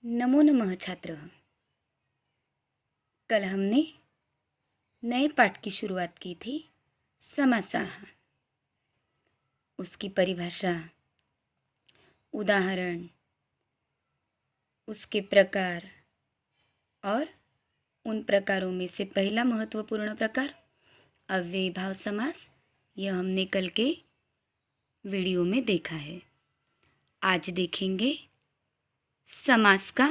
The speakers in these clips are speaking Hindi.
नमो नमः छात्रः। कल हमने नए पाठ की शुरुआत की थी समासाः। उसकी परिभाषा, उदाहरण, उसके प्रकार और उन प्रकारों में से पहला महत्वपूर्ण प्रकार अव्ययीभाव समास, यह हमने कल के वीडियो में देखा है। आज देखेंगे समास का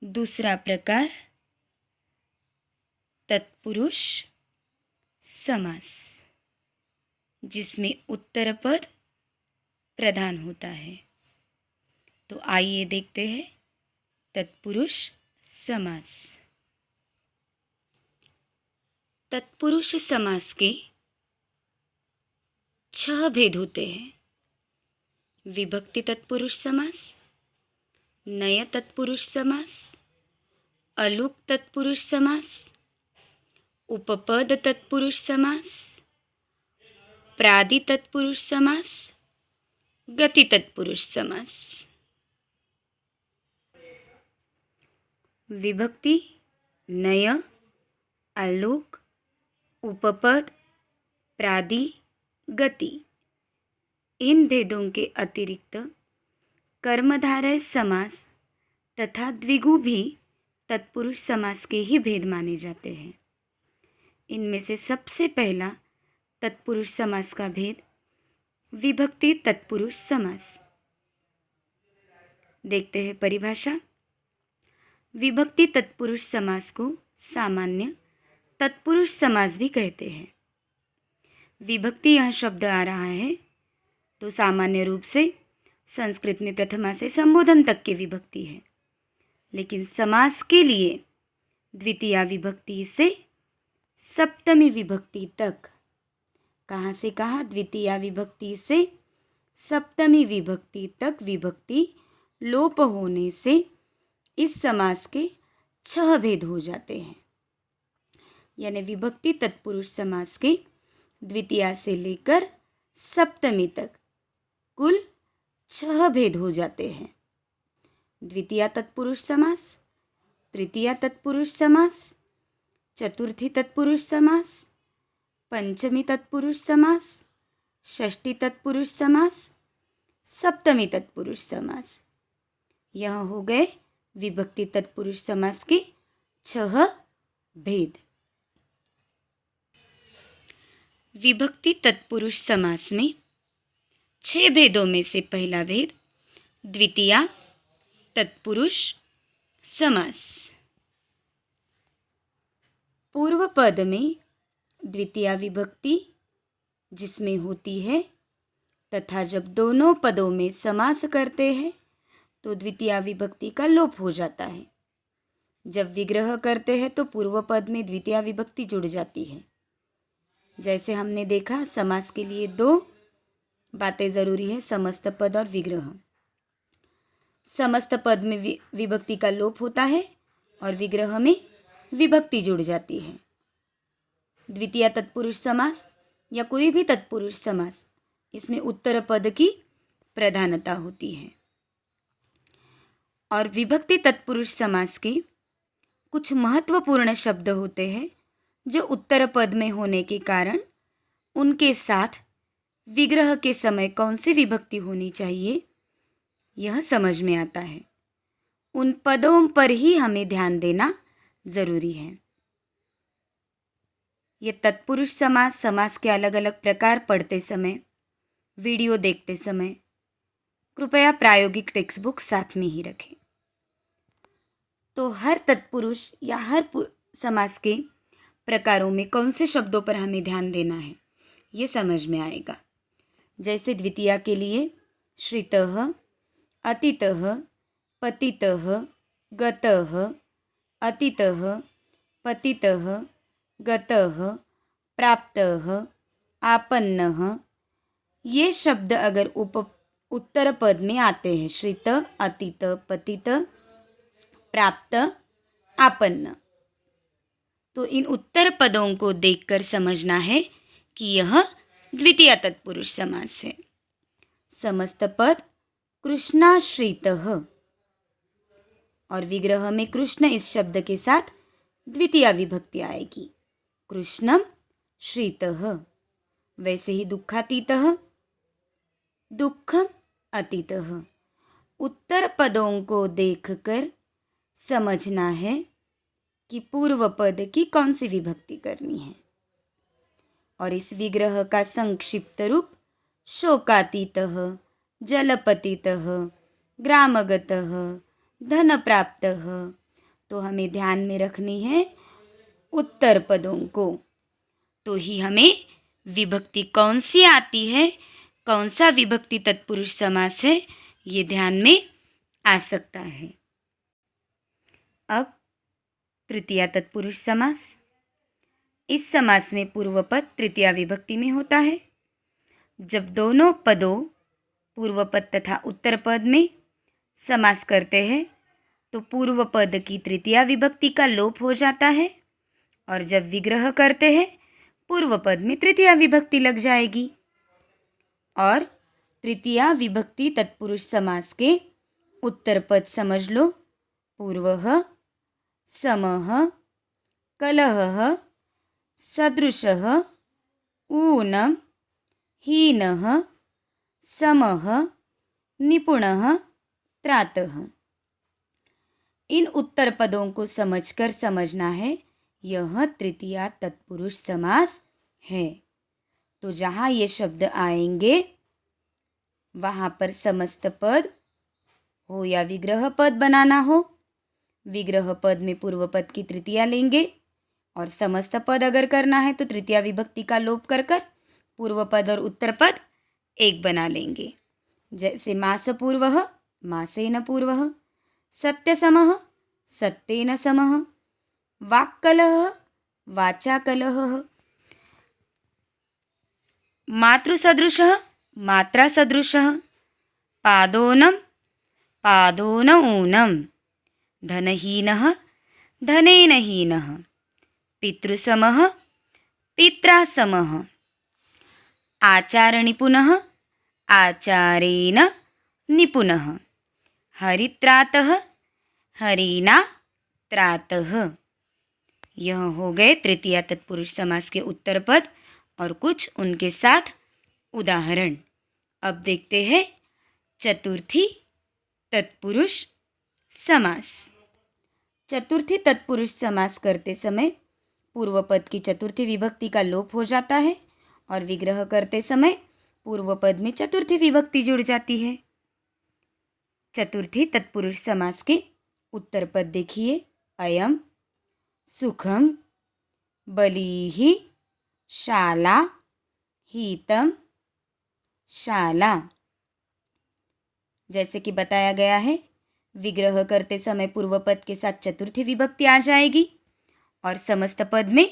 दूसरा प्रकार तत्पुरुष समास, जिसमें उत्तर पद प्रधान होता है। तो आइए देखते हैं तत्पुरुष समास। तत्पुरुष समास के 6 भेद होते हैं। विभक्ति तत्पुरुष समास, नय तत्पुरुष समास, अलुक तत्पुरुष समास, उपपद तत्पुरुष समास, प्रादि तत्पुरुष समास, गति तत्पुरुष समास। विभक्ति, नय, अलुक, उपपद, प्रादि, गति, इन भेदों के अतिरिक्त कर्मधारय समास तथा द्विगु भी तत्पुरुष समास के ही भेद माने जाते हैं। इनमें से सबसे पहला तत्पुरुष समास का भेद विभक्ति तत्पुरुष समास। देखते हैं परिभाषा। विभक्ति तत्पुरुष समास को सामान्य तत्पुरुष समास भी कहते हैं। विभक्ति यह शब्द आ रहा है तो सामान्य रूप से संस्कृत में प्रथमा से संबोधन तक की विभक्ति है, लेकिन समास के लिए द्वितीया विभक्ति से सप्तमी विभक्ति तक, कहाँ से कहाँ, द्वितीया विभक्ति से सप्तमी विभक्ति तक विभक्ति लोप होने से इस समास के 6 भेद हो जाते हैं। यानी विभक्ति तत्पुरुष समास के द्वितीया से लेकर सप्तमी तक कुल 6 भेद हो जाते हैं। द्वितीया तत्पुरुष समास, तृतीया तत्पुरुष समास, चतुर्थी तत्पुरुष समास, पंचमी तत्पुरुष समास, षष्ठी तत्पुरुष समास, सप्तमी तत्पुरुष समास। यह हो गए विभक्ति तत्पुरुष समास के 6 भेद। विभक्ति तत्पुरुष समास में 6 भेदों में से पहला भेद द्वितीया तत्पुरुष समास। पूर्व पद में द्वितीया विभक्ति जिसमें होती है तथा जब दोनों पदों में समास करते हैं तो द्वितीया विभक्ति का लोप हो जाता है। जब विग्रह करते हैं तो पूर्व पद में द्वितीया विभक्ति जुड़ जाती है। जैसे हमने देखा, समास के लिए 2 बातें ज़रूरी है, समस्त पद और विग्रह। समस्त पद में विभक्ति का लोप होता है और विग्रह में विभक्ति जुड़ जाती है। द्वितीया तत्पुरुष समास या कोई भी तत्पुरुष समास, इसमें उत्तर पद की प्रधानता होती है। और विभक्ति तत्पुरुष समास के कुछ महत्वपूर्ण शब्द होते हैं जो उत्तर पद में होने के कारण उनके साथ विग्रह के समय कौन सी विभक्ति होनी चाहिए यह समझ में आता है। उन पदों पर ही हमें ध्यान देना ज़रूरी है। ये तत्पुरुष समास के अलग अलग प्रकार पढ़ते समय, वीडियो देखते समय कृपया प्रायोगिक टेक्स्ट बुक साथ में ही रखें। तो हर तत्पुरुष या हर समास के प्रकारों में कौन से शब्दों पर हमें ध्यान देना है ये समझ में आएगा। जैसे द्वितीया के लिए श्रितः, अतितः, पतितः, गतः, अतितः, पतितः, गतः, प्राप्तः, आपन्नः, ये शब्द अगर उत्तर पद में आते हैं, श्रित, अतित, पतित, प्राप्त, आपन्न, तो इन उत्तर पदों को देखकर समझना है कि यह द्वितीया तत्पुरुष समास है। समस्त पद कृष्णाश्रितः, और विग्रह में कृष्ण इस शब्द के साथ द्वितीया विभक्ति आएगी। कृष्णम श्रितः। वैसे ही दुःखातीतः, दुःखम अतीतः। उत्तर पदों को देखकर समझना है कि पूर्व पद की कौन सी विभक्ति करनी है। और इस विग्रह का संक्षिप्त रूप शोकातीतः, जलपतितः, ग्रामगतः, धन प्राप्तः। तो हमें ध्यान में रखनी है उत्तर पदों को, तो ही हमें विभक्ति कौन सी आती है, कौन सा विभक्ति तत्पुरुष समास है, ये ध्यान में आ सकता है। अब तृतीया तत्पुरुष समास। इस समास में पूर्व पद तृतीया विभक्ति में होता है। जब दोनों पदों पूर्व पद तथा उत्तर पद में समास करते हैं तो पूर्व पद की तृतीया विभक्ति का लोप हो जाता है, और जब विग्रह करते हैं पूर्व पद में तृतीया विभक्ति लग जाएगी। और तृतीया विभक्ति तत्पुरुष समास के उत्तर पद समझ लो। पूर्वः, समः, कलहः, सदृशः, ऊनम्, हीनः, समः, निपुणः, त्रातः। इन उत्तर पदों को समझकर समझना है यह तृतीया तत्पुरुष समास है। तो जहाँ ये शब्द आएंगे वहाँ पर समस्त पद हो या विग्रह पद बनाना हो, विग्रह पद में पूर्व पद की तृतीया लेंगे, और समस्त पद अगर करना है तो तृतीया विभक्ति का लोप कर कर पूर्व पद और उत्तर पद एक बना लेंगे। जैसे मासपूर्वः, मासेन पूर्वः, सत्यसमः, सत्येन समः, वाक्कलहः, वाचाकलहः, मातृसदृशः, मात्रासदृशः, पादोनं, पादोन ऊनं, धनहीनः, धनेन हीनः, पितृसमः, पित्रा समः, आचारनिपुणः, आचारेण निपुणः, हरित्रातः, हरिणा त्रातः। यह हो गए तृतीया तत्पुरुष समास के उत्तर पद और कुछ उनके साथ उदाहरण। अब देखते हैं चतुर्थी तत्पुरुष समास। चतुर्थी तत्पुरुष समास करते समय पूर्व पद की चतुर्थी विभक्ति का लोप हो जाता है, और विग्रह करते समय पूर्व पद में चतुर्थी विभक्ति जुड़ जाती है। चतुर्थी तत्पुरुष समास के उत्तर पद देखिए। अयम, सुखम, बलिः, शाला, हीतम, शाला। जैसे कि बताया गया है, विग्रह करते समय पूर्व पद के साथ चतुर्थी विभक्ति आ जाएगी, और समस्त पद में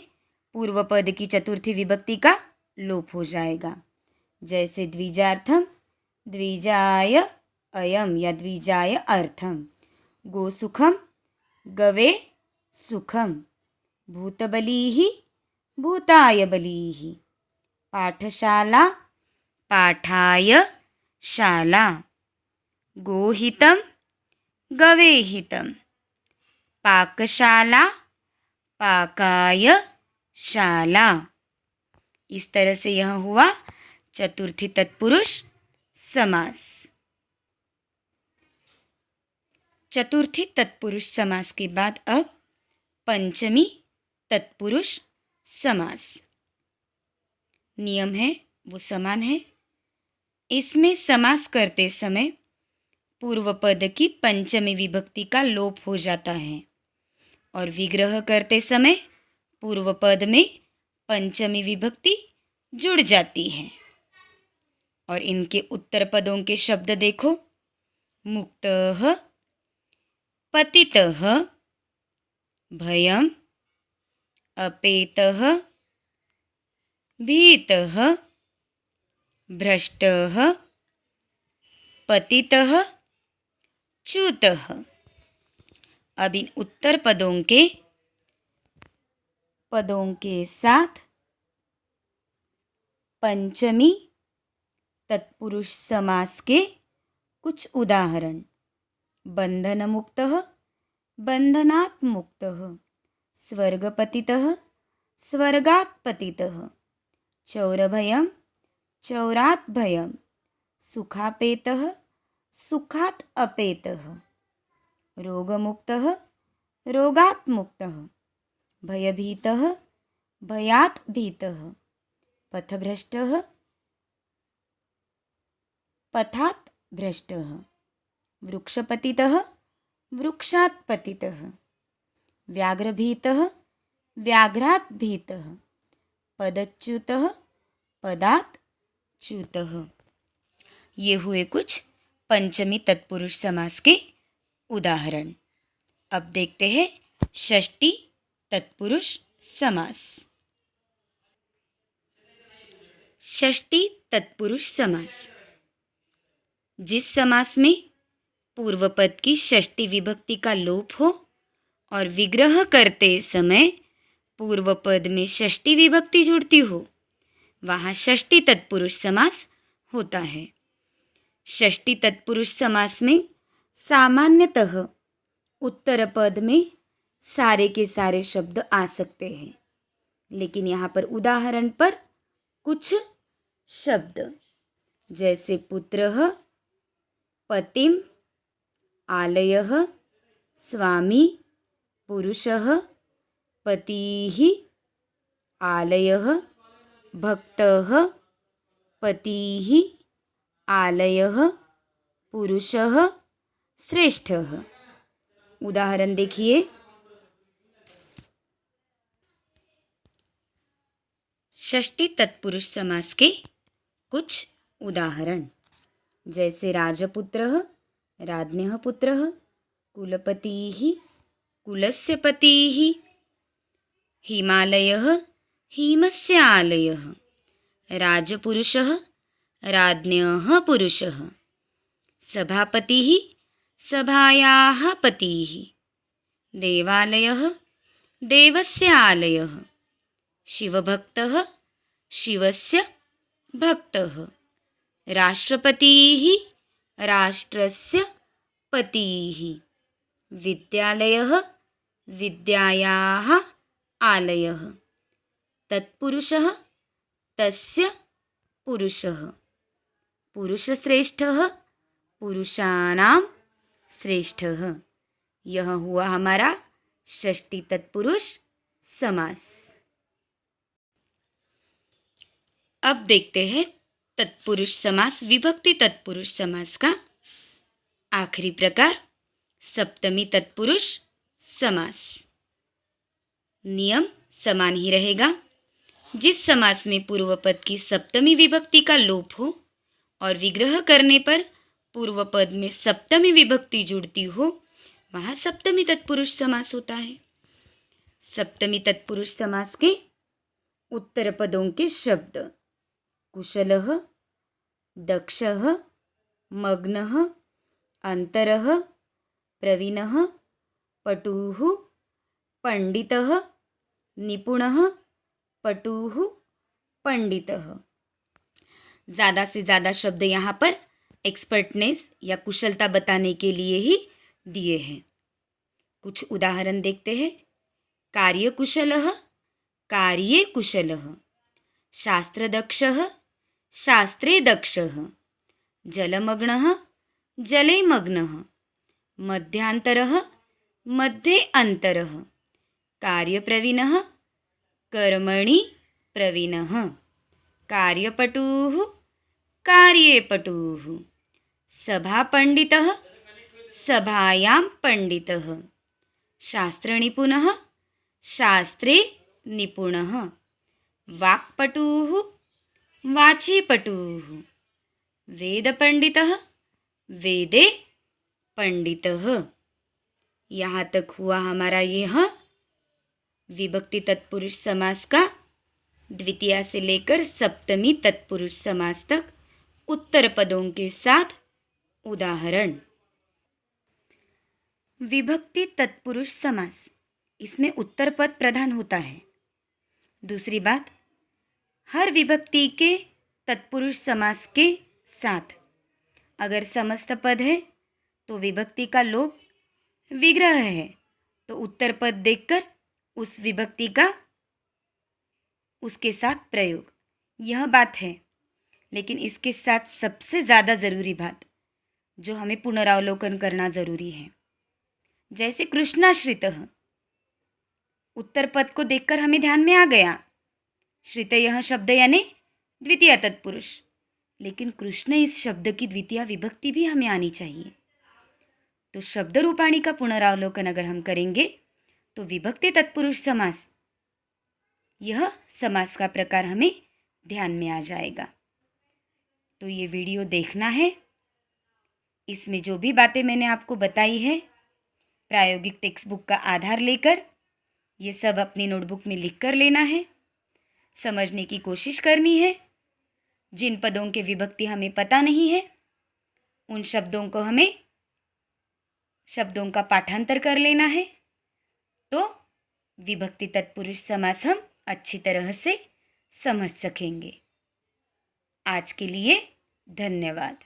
पूर्व पद की चतुर्थी विभक्ति का लोप हो जाएगा। जैसे द्विजार्थम, द्विजाय अयम या द्विजाय अर्थम, गोसुखम, गवे सुखम, भूतबलिः, भूताय बलिः, पाठशाला, पाठाय शाला, गोहितं, गवेहितं, पाकशाला, पाकाय शाला। इस तरह से यह हुआ चतुर्थी तत्पुरुष समास। चतुर्थी तत्पुरुष समास के बाद अब पंचमी तत्पुरुष समास। नियम है वो समान है। इसमें समास करते समय पूर्व पद की पंचमी विभक्ति का लोप हो जाता है, और विग्रह करते समय पूर्व पद में पंचमी विभक्ति जुड़ जाती है। और इनके उत्तर पदों के शब्द देखो। मुक्तः, पतितः, भयम्, अपेतः, भीतः, भ्रष्टः, पतितः, च्युतः। अब इन उत्तर पदों के साथ पंचमी तत्पुरुष समास के कुछ उदाहरण। बंधन मुक्तः, बंधनात् मुक्तः, स्वर्गपतितः स्वर्गात् पतितः, चौरभयं चौरात् भयं, सुखापेतः सुखात् अपेतः, रोगमुक्तः रोगात् मुक्तः, भयभीतः भयात् भीतः, पथभ्रष्टः पथात् भ्रष्टः, वृक्षपतितः वृक्षात् पतितः, व्याघ्रभीतः व्याघ्रात् भीतः, पदच्युतः पदात् च्युतः। ये हुए कुछ पंचमी तत्पुरुष समास के उदाहरण। अब देखते हैं षष्ठी तत्पुरुष समास। षष्ठी तत्पुरुष समास, जिस समास में पूर्व पद की षष्ठी विभक्ति का लोप हो और विग्रह करते समय पूर्व पद में षष्ठी विभक्ति जुड़ती हो, वहाँ षष्ठी तत्पुरुष समास होता है। षष्ठी तत्पुरुष समास में सामान्यतः उत्तर पद में सारे के सारे शब्द आ सकते हैं, लेकिन यहाँ पर उदाहरण पर कुछ शब्द जैसे पुत्रः, पतिम, आलयः, स्वामी, पुरुषः, पतिः, आलयः, भक्तः, पतिः, आलयः, पुरुषः, श्रेष्ठः। उदाहरण देखिए। षष्ठी तत्पुरुष समास के कुछ उदाहरण जैसे राजपुत्रः, राज्ञः पुत्रः, कुलपतिः, कुलस्य पतिः, हिमालयः, हिमस्य आलयः, राजपुरुषः, राज्ञः पुरुषः, सभापतिः, सभायाः पतिः, देवालयः, देवस्य आलयः, शिवभक्तः, शिवस्य भक्तः, राष्ट्रपतिः, राष्ट्रस्य पतिः, विद्यालयः, विद्यायाः आलयः, तत्पुरुषः, तस्य पुरुषः, पुरुषश्रेष्ठः, पुरुषाणां श्रेष्ठः। यह हुआ हमारा षष्ठी तत्पुरुष समास। अब देखते हैं तत्पुरुष समास, विभक्ति तत्पुरुष समास का आखिरी प्रकार सप्तमी तत्पुरुष समास। नियम समान ही रहेगा। जिस समास में पूर्व पद की सप्तमी विभक्ति का लोप हो और विग्रह करने पर पूर्व पद में सप्तमी विभक्ति जुड़ती हो, वहाँ सप्तमी तत्पुरुष समास होता है। सप्तमी तत्पुरुष समास के उत्तर पदों के शब्द कुशलः, दक्षः, मग्नः, अंतरः, प्रवीणः, पटुः, पंडितः, निपुणः, पटुः, पंडितः। ज़्यादा से ज़्यादा शब्द यहाँ पर एक्सपर्टनेस या कुशलता बताने के लिए ही दिए हैं। कुछ उदाहरण देखते हैं। कार्यकुशलः, कार्ये कुशलः, शास्त्रदक्षः, शास्त्रे दक्षः, जलमग्नः, जले मग्नः, मध्यांतरः, मध्ये अंतरः, कार्यप्रवीणः, कर्मणि प्रवीणः, कार्यपटुः, कार्ये पटुः, सभापण्डितः, सभायां पंडितः, शास्त्रनिपुणः, शास्त्रे निपुणः, वाक्पटुः, वाचीपटुः, वेदपंडितः, वेदे पंडितः। यहाँ तक हुआ हमारा यह विभक्ति तत्पुरुष समास का द्वितीया से लेकर सप्तमी तत्पुरुष समास तक उत्तर पदों के साथ उदाहरण। विभक्ति तत्पुरुष समास, इसमें उत्तर पद प्रधान होता है। दूसरी बात, हर विभक्ति के तत्पुरुष समास के साथ अगर समस्त पद है तो विभक्ति का लोप विग्रह है तो उत्तर पद देखकर उस विभक्ति का उसके साथ प्रयोग, यह बात है। लेकिन इसके साथ सबसे ज़्यादा ज़रूरी बात जो हमें पुनरावलोकन करना ज़रूरी है, जैसे कृष्णाश्रितः, उत्तर पद को देखकर हमें ध्यान में आ गया श्रितयः शब्द यानी द्वितीय तत्पुरुष, लेकिन कृष्ण इस शब्द की द्वितीय विभक्ति भी हमें आनी चाहिए। तो शब्द रूपाणी का पुनरावलोकन अगर हम करेंगे तो विभक्ति तत्पुरुष समास, यह समास का प्रकार हमें ध्यान में आ जाएगा। तो ये वीडियो देखना है, इसमें जो भी बातें मैंने आपको बताई है प्रायोगिक टेक्स्ट बुक का आधार लेकर ये सब अपनी नोटबुक में लिख कर लेना है, समझने की कोशिश करनी है। जिन पदों के विभक्ति हमें पता नहीं है उन शब्दों को हमें शब्दों का पाठांतर कर लेना है, तो विभक्ति तत्पुरुष समास हम अच्छी तरह से समझ सकेंगे। आज के लिए धन्यवाद।